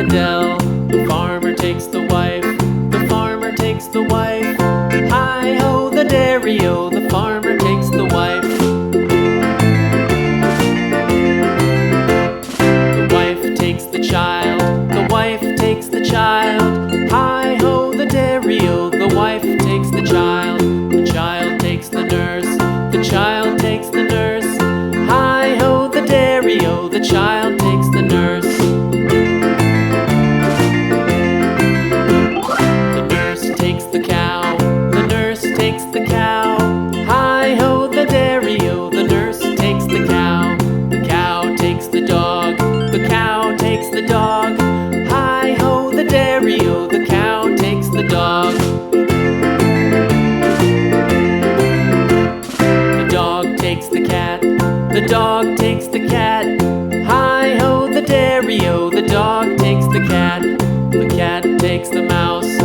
dell. The farmer takes the wife, the farmer takes the wife. Hi-ho, the dairy-o, the farmer takes the wife. The wife takes the child, the wife takes the child. Hi-ho, the dairy-o, the wife takes the child. The child takes the nurse, the child takes the nurse. Hi-ho, the dairy-o, the child takes the nurse. The nurse takes the cow, the nurse takes the cow. Hi-ho, the dairy-o, the nurse takes the cow. The cow takes the dog, the cow takes the dog. Hi-ho, the dairy-o, the cow takes the dog. The dog takes the cat, the dog takes the cat. Hi-ho, the dairy-o, the dog takes the cat. The cat takes the mouse,